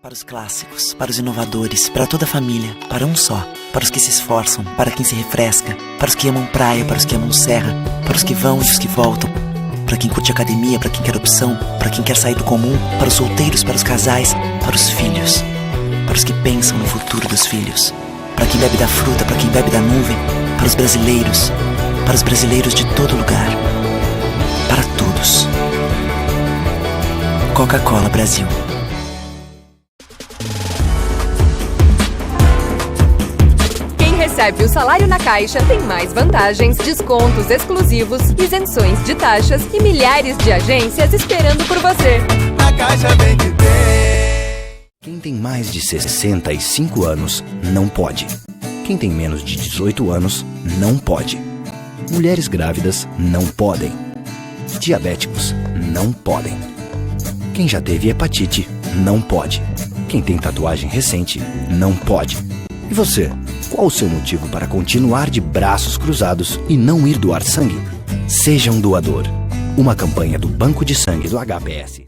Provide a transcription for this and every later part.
Para os clássicos, para os inovadores, para toda a família, para um só. Para os que se esforçam, para quem se refresca, para os que amam praia, para os que amam serra, para os que vão e os que voltam, para quem curte academia, para quem quer opção, para quem quer sair do comum, para os solteiros, para os casais, para os filhos, para os que pensam no futuro dos filhos, para quem bebe da fruta, para quem bebe da nuvem, para os brasileiros de todo lugar, para todos. Coca-Cola Brasil. Recebe o salário na Caixa tem mais vantagens, descontos exclusivos, isenções de taxas e milhares de agências esperando por você. Na Caixa vem que tem. Quem tem mais de 65 anos não pode. Quem tem menos de 18 anos não pode. Mulheres grávidas não podem. Diabéticos não podem. Quem já teve hepatite não pode. Quem tem tatuagem recente não pode. E você? Qual o seu motivo para continuar de braços cruzados e não ir doar sangue? Seja um doador. Uma campanha do Banco de Sangue do HPS.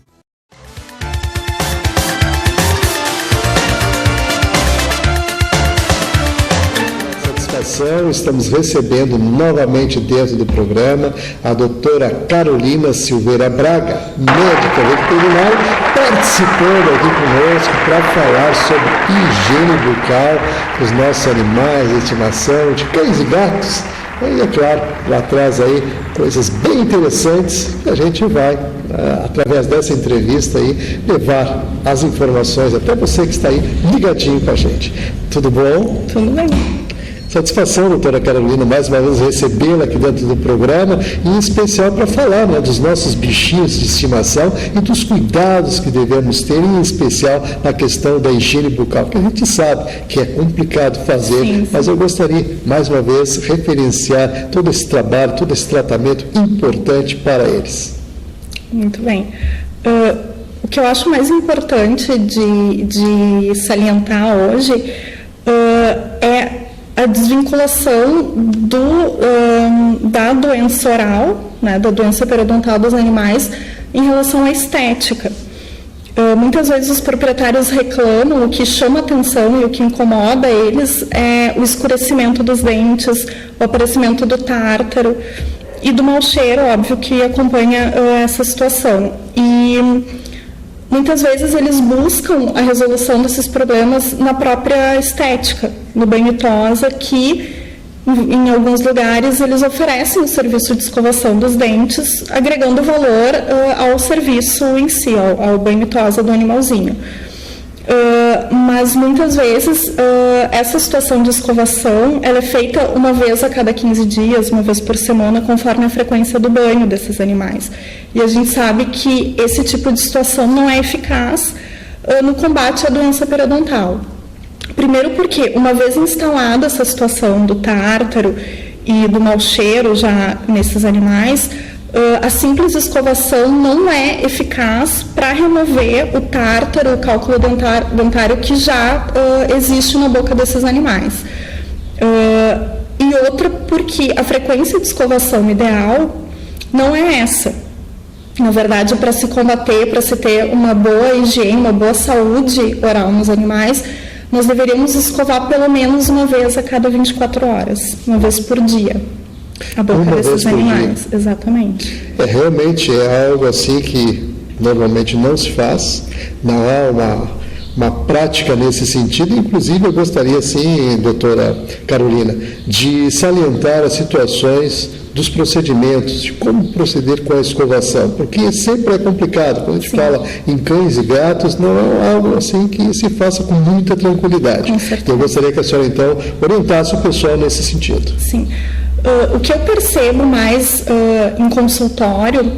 Satisfação, estamos recebendo novamente dentro do programa a doutora Carolina Silveira Braga, médica veterinária, participando aqui conosco para falar sobre higiene bucal dos nossos animais de estimação, de cães e gatos. E é claro, lá traz aí coisas bem interessantes que a gente vai, através dessa entrevista aí, levar as informações até você que está aí ligadinho com a gente. Tudo bom? Tudo bem. Satisfação, doutora Carolina, mais uma vez recebê-la aqui dentro do programa, e em especial para falar, né, dos nossos bichinhos de estimação e dos cuidados que devemos ter, em especial na questão da higiene bucal, que a gente sabe que é complicado fazer, sim. Mas eu gostaria, mais uma vez, referenciar todo esse trabalho, todo esse tratamento importante para eles. Muito bem. O que eu acho mais importante de salientar hoje é a desvinculação da doença oral, né, da doença periodontal dos animais, em relação à estética. Muitas vezes os proprietários reclamam, o que chama atenção e o que incomoda eles é o escurecimento dos dentes, o aparecimento do tártaro e do mau cheiro, óbvio, que acompanha essa situação. E muitas vezes eles buscam a resolução desses problemas na própria estética, no banho tosa, que em alguns lugares eles oferecem o serviço de escovação dos dentes, agregando valor ao serviço em si, ao banho tosa do animalzinho. Mas muitas vezes essa situação de escovação ela é feita uma vez a cada 15 dias, uma vez por semana, conforme a frequência do banho desses animais. E a gente sabe que esse tipo de situação não é eficaz no combate à doença periodontal. Primeiro porque, uma vez instalada essa situação do tártaro e do mau cheiro já nesses animais, a simples escovação não é eficaz para remover o tártaro, o cálculo dentário que já existe na boca desses animais. E outra porque a frequência de escovação ideal não é essa. Na verdade, para se combater, para se ter uma boa higiene, uma boa saúde oral nos animais, nós deveríamos escovar pelo menos uma vez a cada 24 horas, uma vez por dia. A boca desses animais, exatamente. Realmente é algo assim que normalmente não se faz, não há uma prática nesse sentido. Inclusive eu gostaria, sim, doutora Carolina, de salientar as situações dos procedimentos, de como proceder com a escovação, porque sempre é complicado. Quando a gente fala em cães e gatos, não é algo assim que se faça com muita tranquilidade. Eu gostaria que a senhora, então, orientasse o pessoal nesse sentido. Sim. O que eu percebo mais em consultório,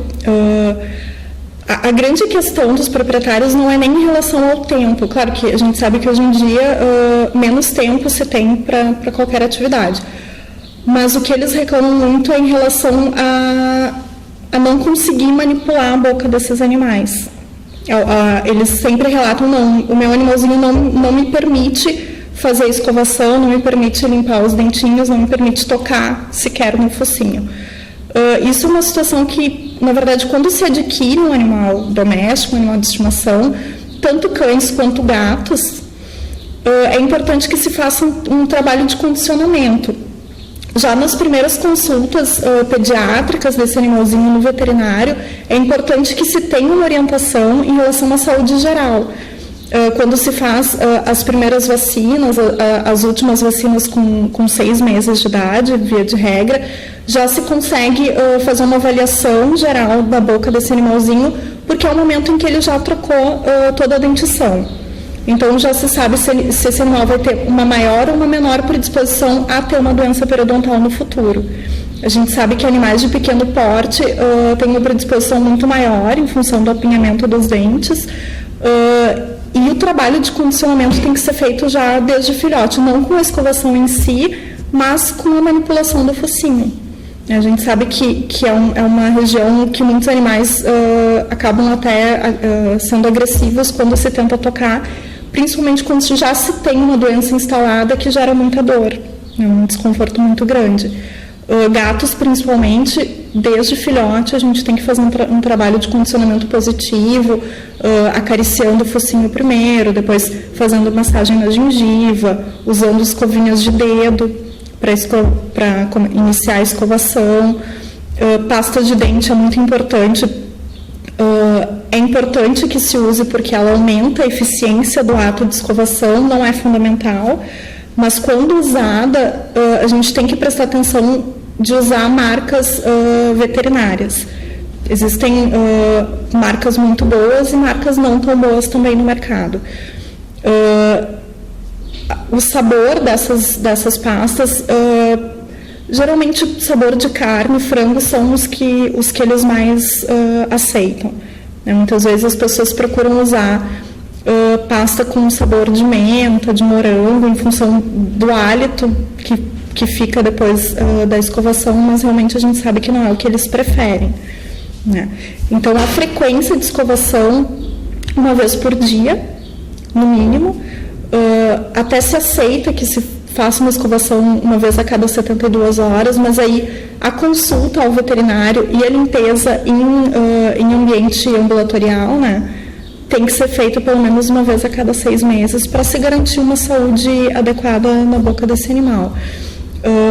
a grande questão dos proprietários não é nem em relação ao tempo. Claro que a gente sabe que hoje em dia menos tempo se tem para qualquer atividade. Mas o que eles reclamam muito é em relação a não conseguir manipular a boca desses animais. Eles sempre relatam, não, o meu animalzinho não me permite fazer escovação, não me permite limpar os dentinhos, não me permite tocar sequer no focinho. Isso é uma situação que, na verdade, quando se adquire um animal doméstico, um animal de estimação, tanto cães quanto gatos, é importante que se faça um trabalho de condicionamento. Já nas primeiras consultas pediátricas desse animalzinho no veterinário, é importante que se tenha uma orientação em relação à saúde geral. Quando se faz as primeiras vacinas, as últimas vacinas com 6 meses de idade, via de regra, já se consegue fazer uma avaliação geral da boca desse animalzinho, porque é o momento em que ele já trocou toda a dentição. Então, já se sabe se esse animal vai ter uma maior ou uma menor predisposição a ter uma doença periodontal no futuro. A gente sabe que animais de pequeno porte têm uma predisposição muito maior em função do apinhamento dos dentes, e o trabalho de condicionamento tem que ser feito já desde filhote, não com a escovação em si, mas com a manipulação do focinho. A gente sabe que é uma região que muitos animais acabam até sendo agressivos quando se tenta tocar, principalmente quando já se tem uma doença instalada que gera muita dor, um desconforto muito grande. Gatos, principalmente, desde filhote, a gente tem que fazer um trabalho de condicionamento positivo, acariciando o focinho primeiro, depois fazendo massagem na gengiva, usando escovinhas de dedo para iniciar a escovação. Pasta de dente é muito importante. É importante que se use porque ela aumenta a eficiência do ato de escovação, não é fundamental, mas quando usada, a gente tem que prestar atenção de usar marcas veterinárias. Existem marcas muito boas e marcas não tão boas também no mercado. O sabor dessas pastas, geralmente sabor de carne, frango, são os que eles mais aceitam. Muitas vezes as pessoas procuram usar pasta com sabor de menta, de morango, em função do hálito que fica depois da escovação, mas realmente a gente sabe que não é o que eles preferem, né? Então, a frequência de escovação, uma vez por dia, no mínimo, até se aceita que se faça uma escovação uma vez a cada 72 horas, mas aí a consulta ao veterinário e a limpeza em ambiente ambulatorial, né, tem que ser feita pelo menos uma vez a cada 6 meses para se garantir uma saúde adequada na boca desse animal.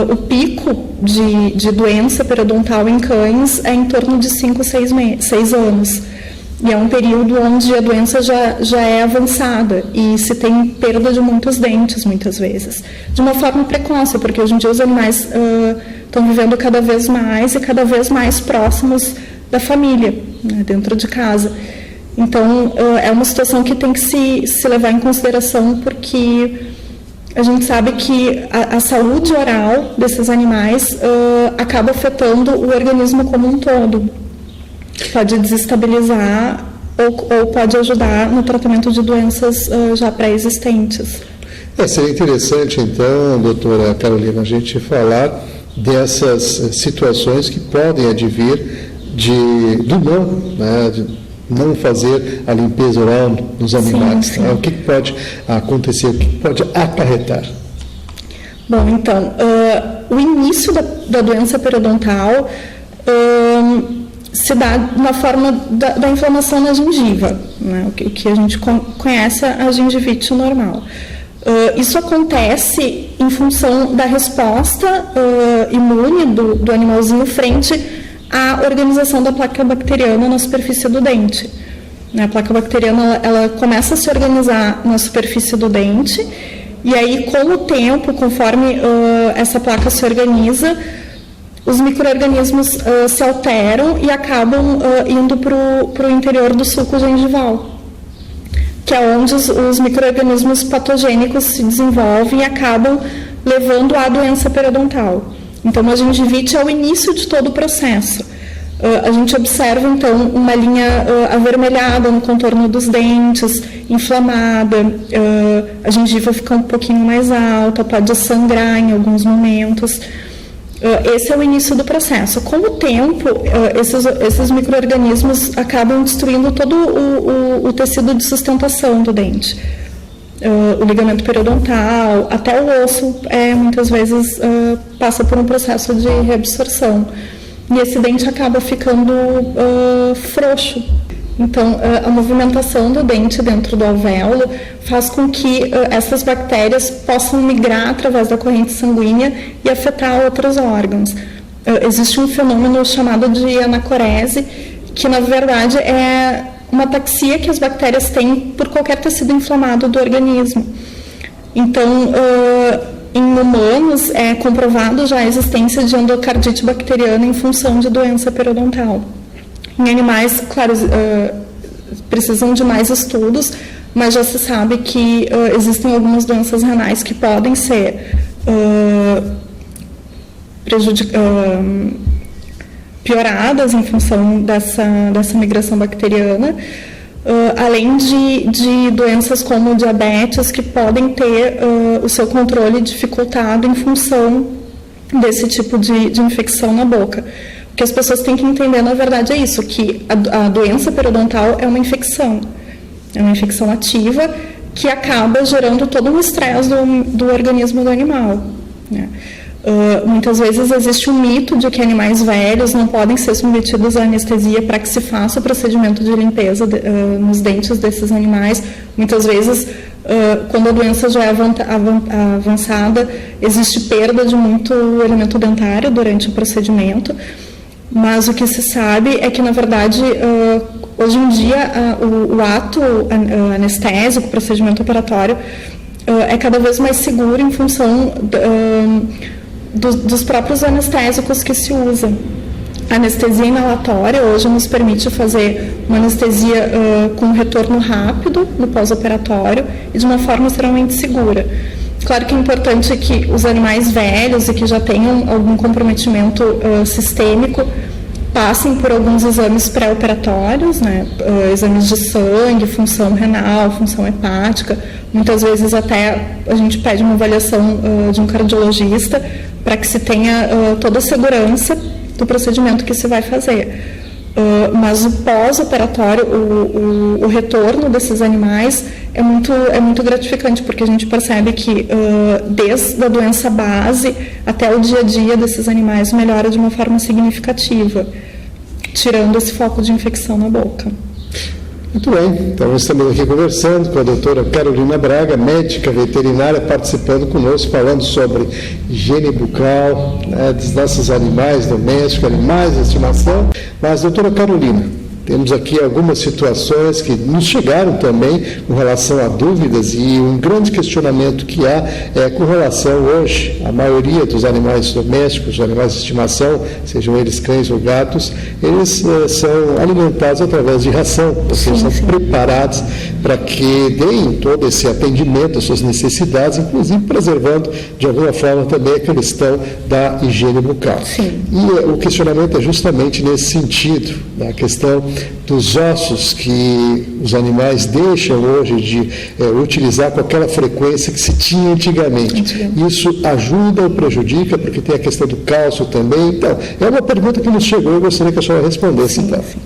O pico de doença periodontal em cães é em torno de 5 a 6 anos. E é um período onde a doença já é avançada e se tem perda de muitos dentes, muitas vezes. De uma forma precoce, porque hoje em dia os animais estão vivendo cada vez mais e cada vez mais próximos da família, né, dentro de casa. Então, é uma situação que tem que se levar em consideração, porque a gente sabe que a saúde oral desses animais acaba afetando o organismo como um todo. Pode desestabilizar ou pode ajudar no tratamento de doenças já pré-existentes. Seria interessante, então, doutora Carolina, a gente falar dessas situações que podem advir do não, né, de não fazer a limpeza oral nos animais. Sim, sim. O que pode acontecer, o que pode acarretar? Bom, então, o início da doença periodontal se dá na forma da inflamação na gengiva, né? O que a gente conhece a gengivite normal. Isso acontece em função da resposta imune do animalzinho frente à organização da placa bacteriana na superfície do dente. A placa bacteriana ela começa a se organizar na superfície do dente, e aí, com o tempo, conforme essa placa se organiza, os micro-organismos se alteram e acabam indo para o interior do sulco gengival, que é onde os micro-organismos patogênicos se desenvolvem e acabam levando à doença periodontal. Então, a gengivite é o início de todo o processo. A gente observa, então, uma linha avermelhada no contorno dos dentes, inflamada, a gengiva fica um pouquinho mais alta, pode sangrar em alguns momentos. Esse é o início do processo. Com o tempo, esses micro-organismos acabam destruindo todo o tecido de sustentação do dente. O ligamento periodontal, até o osso, muitas vezes passa por um processo de reabsorção. E esse dente acaba ficando frouxo. Então, a movimentação do dente dentro do alvéolo faz com que essas bactérias possam migrar através da corrente sanguínea e afetar outros órgãos. Existe um fenômeno chamado de anacorese, que na verdade é uma ataxia que as bactérias têm por qualquer tecido inflamado do organismo. Então, em humanos é comprovado já a existência de endocardite bacteriana em função de doença periodontal. Em animais, claro, precisam de mais estudos, mas já se sabe que existem algumas doenças renais que podem ser pioradas em função dessa migração bacteriana, além de doenças como diabetes, que podem ter o seu controle dificultado em função desse tipo de infecção na boca. O que as pessoas têm que entender, na verdade, é isso, que a doença periodontal é uma infecção ativa que acaba gerando todo um estresse do organismo do animal, né? Muitas vezes existe um mito de que animais velhos não podem ser submetidos à anestesia para que se faça o procedimento de limpeza nos dentes desses animais. Muitas vezes, quando a doença já é avançada, existe perda de muito elemento dentário durante o procedimento. Mas o que se sabe é que, na verdade, hoje em dia, o ato anestésico, o procedimento operatório, é cada vez mais seguro em função dos próprios anestésicos que se usam. A anestesia inalatória hoje nos permite fazer uma anestesia com retorno rápido no pós-operatório e de uma forma extremamente segura. Claro que é importante que os animais velhos e que já tenham algum comprometimento sistêmico passem por alguns exames pré-operatórios, né? Exames de sangue, função renal, função hepática. Muitas vezes até a gente pede uma avaliação de um cardiologista para que se tenha toda a segurança do procedimento que se vai fazer. Mas o pós-operatório, o retorno desses animais é muito gratificante, porque a gente percebe que desde a doença base até o dia a dia desses animais melhora de uma forma significativa, tirando esse foco de infecção na boca. Muito bem, então estamos aqui conversando com a doutora Carolina Braga, médica veterinária, participando conosco, falando sobre higiene bucal, né, dos nossos animais domésticos, animais de estimação. Mas, doutora Carolina, temos aqui algumas situações que nos chegaram também com relação a dúvidas, e um grande questionamento que há é com relação hoje, a maioria dos animais domésticos, animais de estimação, sejam eles cães ou gatos, eles são alimentados através de ração, ou seja, são preparados para que deem todo esse atendimento às suas necessidades, inclusive preservando de alguma forma também a questão da higiene bucal. Sim. E o questionamento é justamente nesse sentido, a questão dos ossos que os animais deixam hoje de utilizar com aquela frequência que se tinha antigamente. Isso ajuda ou prejudica? Porque tem a questão do cálcio também. Então, é uma pergunta que nos chegou e eu gostaria que a senhora respondesse. Sim, então. Sim.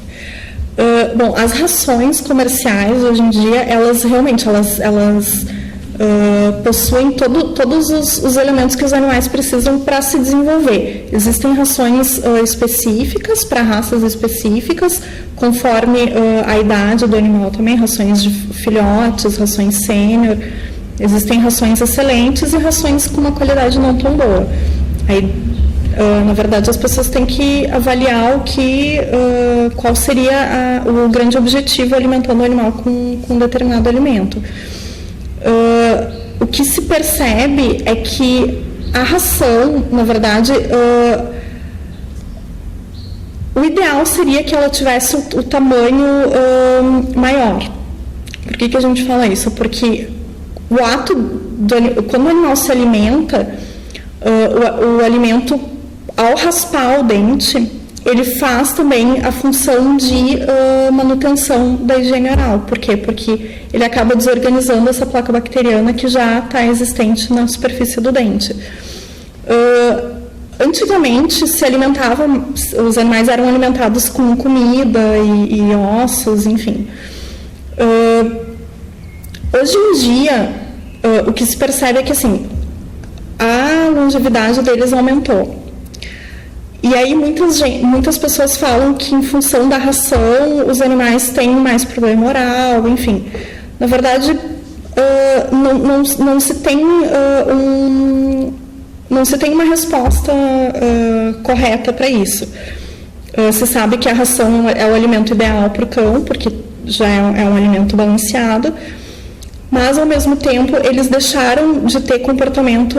Bom, as rações comerciais hoje em dia, elas realmente possuem todos os elementos que os animais precisam para se desenvolver. Existem rações específicas para raças específicas, conforme a idade do animal também, rações de filhotes, rações sênior. Existem rações excelentes e rações com uma qualidade não tão boa. Aí, na verdade, as pessoas têm que avaliar qual seria o grande objetivo alimentando o animal com um determinado alimento. O que se percebe é que a ração, na verdade, o ideal seria que ela tivesse o tamanho maior. Por que a gente fala isso? Porque o ato, quando o animal se alimenta, o alimento, ao raspar o dente, ele faz também a função de manutenção da higiene oral. Por quê? Porque ele acaba desorganizando essa placa bacteriana que já está existente na superfície do dente. Antigamente, os animais eram alimentados com comida e ossos, enfim. Hoje em dia, o que se percebe é que, assim, a longevidade deles aumentou. E aí muitas pessoas falam que em função da ração os animais têm mais problema oral, enfim. Na verdade, não se tem uma resposta correta para isso. Se sabe que a ração é o alimento ideal para o cão, porque já é um alimento balanceado, mas ao mesmo tempo eles deixaram de ter comportamento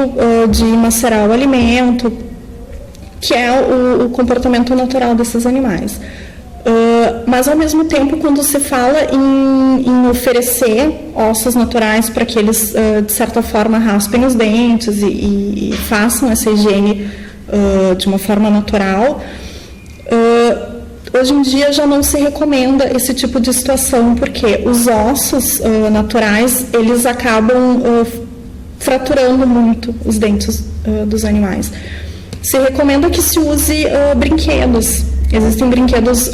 de macerar o alimento, que é o comportamento natural desses animais. Mas ao mesmo tempo, quando se fala em oferecer ossos naturais para que eles de certa forma raspem os dentes e façam essa higiene de uma forma natural, hoje em dia já não se recomenda esse tipo de situação, porque os ossos naturais, eles acabam fraturando muito os dentes dos animais. Se recomenda que se use brinquedos. Existem brinquedos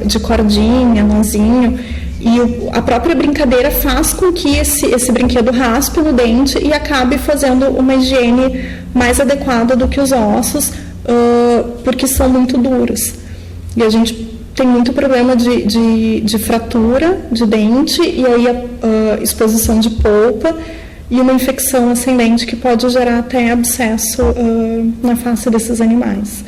de cordinha, nozinho, e a própria brincadeira faz com que esse brinquedo raspe no dente e acabe fazendo uma higiene mais adequada do que os ossos, porque são muito duros. E a gente tem muito problema de fratura de dente, e aí a exposição de polpa e uma infecção ascendente que pode gerar até abscesso na face desses animais.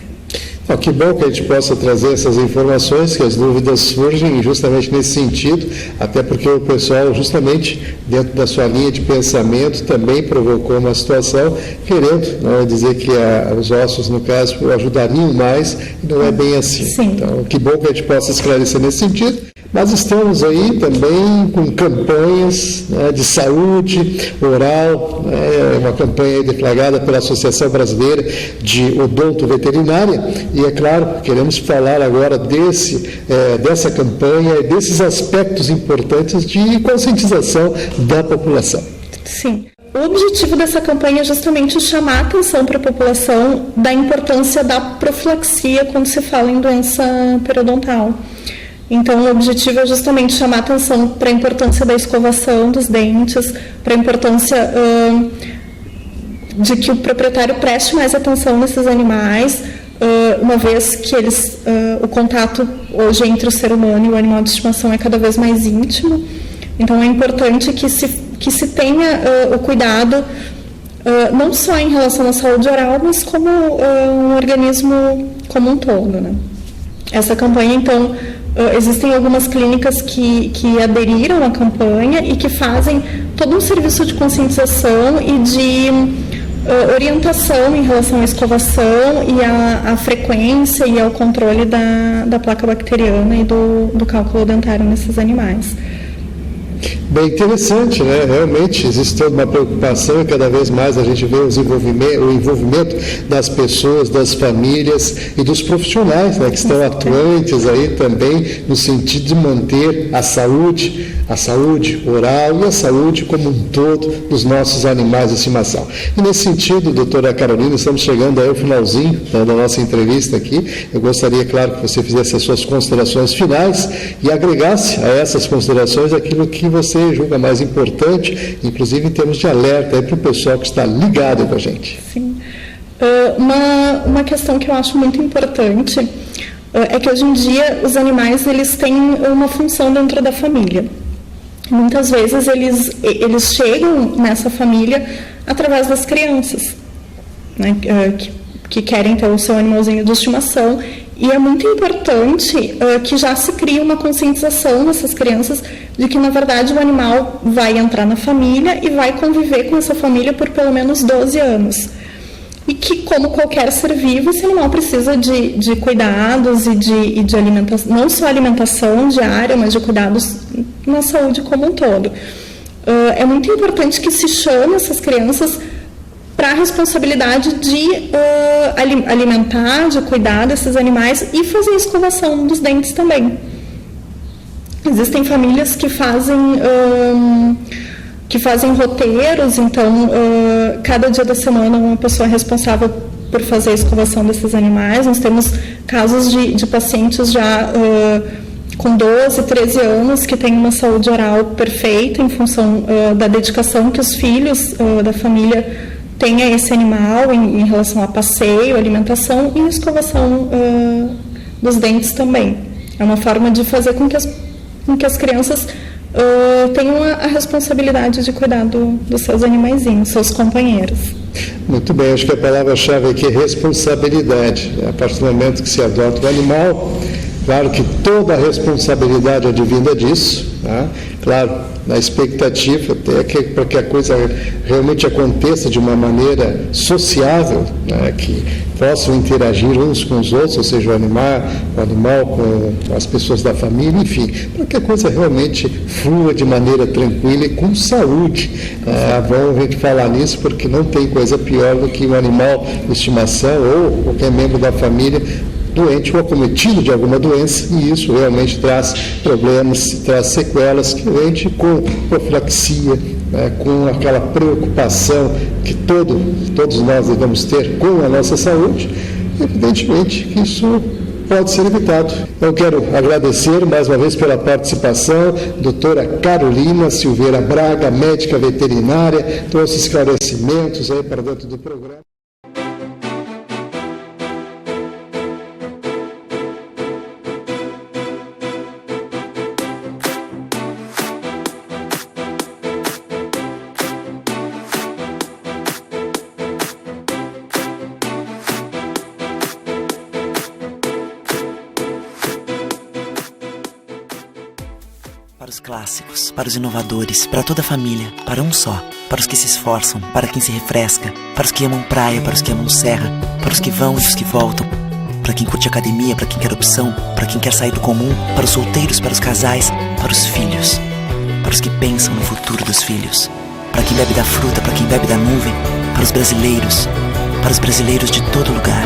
Que bom que a gente possa trazer essas informações, que as dúvidas surgem justamente nesse sentido, até porque o pessoal, justamente dentro da sua linha de pensamento, também provocou uma situação querendo dizer que os ossos, no caso, ajudariam mais, e não é bem assim. Sim. Então, que bom que a gente possa esclarecer nesse sentido. Mas estamos aí também com campanhas de saúde oral, uma campanha deflagrada pela Associação Brasileira de Odonto Veterinária, e é claro, queremos falar agora dessa campanha, desses aspectos importantes de conscientização da população. Sim. O objetivo dessa campanha é justamente chamar a atenção para a população da importância da profilaxia quando se fala em doença periodontal. Então, o objetivo é justamente chamar a atenção para a importância da escovação dos dentes, para a importância de que o proprietário preste mais atenção nesses animais, uma vez que o contato hoje entre o ser humano e o animal de estimação é cada vez mais íntimo. Então, é importante que se tenha o cuidado, não só em relação à saúde oral, mas como um organismo como um todo, né? Essa campanha, então, existem algumas clínicas que aderiram à campanha e que fazem todo um serviço de conscientização e de orientação em relação à escovação e à frequência e ao controle da placa bacteriana e do cálculo dentário nesses animais. Bem interessante, né? Realmente existe toda uma preocupação, e cada vez mais a gente vê o envolvimento das pessoas, das famílias e dos profissionais, né, que estão atuantes aí também no sentido de manter a saúde oral e a saúde como um todo dos nossos animais de estimação. E nesse sentido, doutora Carolina, estamos chegando aí ao finalzinho da nossa entrevista aqui. Eu gostaria, claro, que você fizesse as suas considerações finais e agregasse a essas considerações aquilo que você julga mais importante, inclusive em termos de alerta para o pessoal que está ligado com a gente. Sim. Uma questão que eu acho muito importante é que hoje em dia os animais eles têm uma função dentro da família. Muitas vezes eles chegam nessa família através das crianças, né, que querem ter o seu animalzinho de estimação, e é muito importante que já se crie uma conscientização nessas crianças de que, na verdade, o animal vai entrar na família e vai conviver com essa família por pelo menos 12 anos. E que, como qualquer ser vivo, esse animal precisa de cuidados e de alimentação, não só alimentação diária, mas de cuidados na saúde como um todo. É muito importante que se chame essas crianças para a responsabilidade de alimentar, de cuidar desses animais e fazer a escovação dos dentes também. Existem famílias que fazem roteiros, então cada dia da semana uma pessoa é responsável por fazer a escovação desses animais. Nós temos casos de pacientes já com 12, 13 anos que têm uma saúde oral perfeita em função da dedicação que os filhos da família tenha esse animal em relação a passeio, alimentação e escovação dos dentes também. É uma forma de fazer com que as crianças tenham a responsabilidade de cuidar dos seus animaizinhos, seus companheiros. Muito bem, acho que a palavra-chave aqui é responsabilidade. A partir do momento que se adota o animal, claro que toda a responsabilidade é advinda disso, tá? Claro, na expectativa até para que a coisa realmente aconteça de uma maneira sociável, né? Que possam interagir uns com os outros, ou seja, o animal com as pessoas da família, enfim, para que a coisa realmente flua de maneira tranquila e com saúde. É bom a gente falar nisso, porque não tem coisa pior do que um animal de estimação ou qualquer membro da família doente ou acometido de alguma doença, e isso realmente traz problemas, traz sequelas que a gente, com profilaxia, com aquela preocupação que todos nós devemos ter com a nossa saúde, evidentemente que isso pode ser evitado. Eu quero agradecer mais uma vez pela participação, doutora Carolina Silveira Braga, médica veterinária, trouxe esclarecimentos aí para dentro do programa. Para os clássicos, para os inovadores, para toda a família, para um só, para os que se esforçam, para quem se refresca, para os que amam praia, para os que amam serra, para os que vão e os que voltam, para quem curte academia, para quem quer opção, para quem quer sair do comum, para os solteiros, para os casais, para os filhos, para os que pensam no futuro dos filhos, para quem bebe da fruta, para quem bebe da nuvem, para os brasileiros de todo lugar.